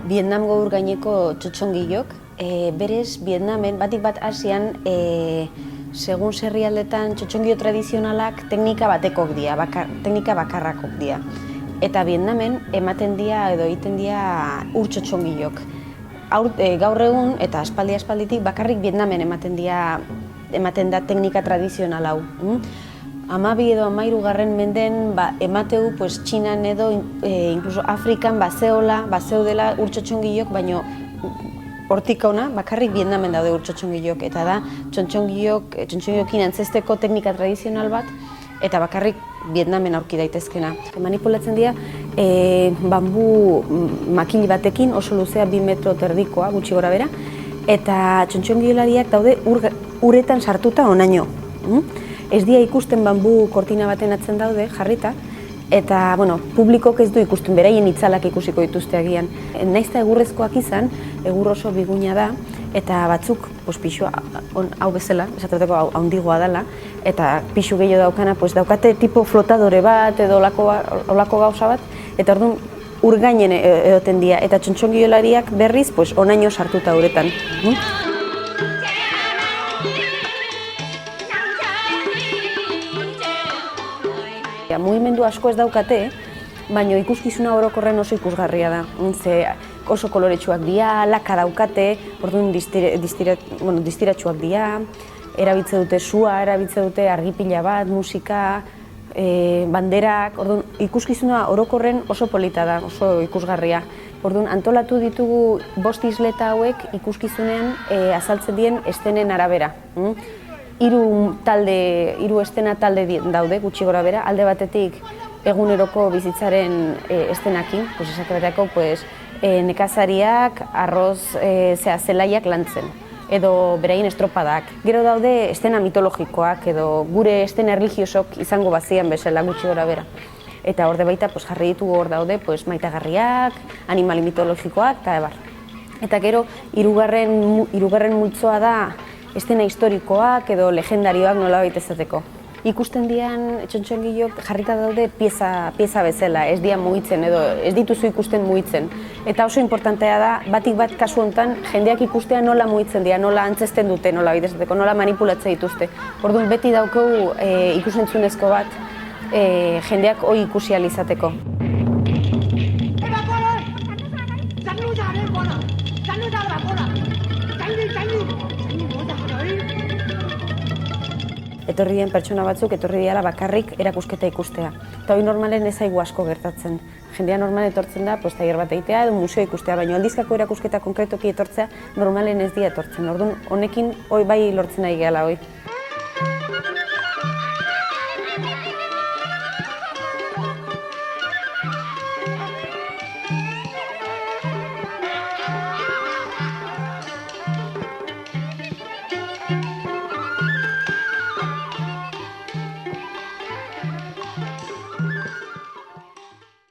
Vietnamgo ur gaineko txotxongilok, berez Vietnamen batik bat Asian segun herrialdetan txotxongilo tradizionalak teknika batekok dira, teknika bakarrakok dira. Eta Vietnamen ematen dira edo egiten dira ur txotxongilok. Gaur egun eta aspalditik bakarrik Vietnamen ematen da teknika tradizional hau. 12 edo 13 menden emateu Txinan edo incluso Afrikan bazeudela ur txotxongilok, baina hortik hona bakarrik Vietnamen daude ur txotxongilok, eta da txotxongilokin antzesteko teknika tradizional bat eta bakarrik Vietnamen aurki daitezkena. Manipulatzen dira bambu makil batekin, oso luzea 2 metro terdikoa, gutxi gora bera, eta txotxongilolariak daude uretan sartuta onaino. Ez dira ikusten bambu kortina baten atzen daude, jarrita, eta publikok ez du ikusten, beraien itzalak ikusiko dituzte agian. Naiz eta egurrezkoak izan, egur oso biguina da, eta batzuk pixua hau bezala, esateko haundigoa dela, eta pixu gehiago daukana, daukate tipo flotadore bat edo olako gauza bat, eta orduan ur gainen edoten dira, eta txotxongilolariak berriz onaino sartuta uretan. Mugimendu asko ez daukate, baina ikuskizuna orokorren oso ikusgarria da. Oso koloretsuak dira, laka daukate, orduan distiratsuak dira, erabiltze dute sua, erabiltze dute argipila bat, musika, banderak, orduan ikuskizuna orokorren oso polita da, oso ikusgarria. Orduan antolatu ditugu 5 isleta hauek ikuskizunean azaltzen dien estenen arabera. 3 estena talde daude, gutxi gora bera, alde batetik eguneroko bizitzaren estenakin, esateko nekazariak, arroz zelaiak lantzen, edo beraien estropadak. Gero daude estena mitologikoak edo gure estena erligiosok izango bazian bezala, gutxi gora bera. Eta hor baita jarri ditugu hor daude maitagarriak, animali mitologikoak, eta ebar. Eta gero, hirugarren multzoa da estena historikoak edo legendarioak nola baita ezateko. Ikusten dian txotxongilok jarrita daude pieza bezala, ez dira mugitzen edo ez dituzu ikusten mugitzen. Eta oso importantea da, batik bat kasu honetan, jendeak ikustea nola mugitzen dira, nola antzesten dute, nola baita ezateko, nola manipulatzen dituzte. Orduan beti daukegu ikusentzunezko bat jendeak hori ikusi ahal izateko. Etorri diren pertsona batzuk, etorri diala bakarrik erakusketa ikustea. Eta hori normalen ez zaigu asko gertatzen. Jendea normalen etortzen da, tailer bat egitea edo museo ikustea, baina aldizkako erakusketa konkretoki etortzea normalen ez dira etortzen. Orduan, honekin bai lortzen nahi gehala hori.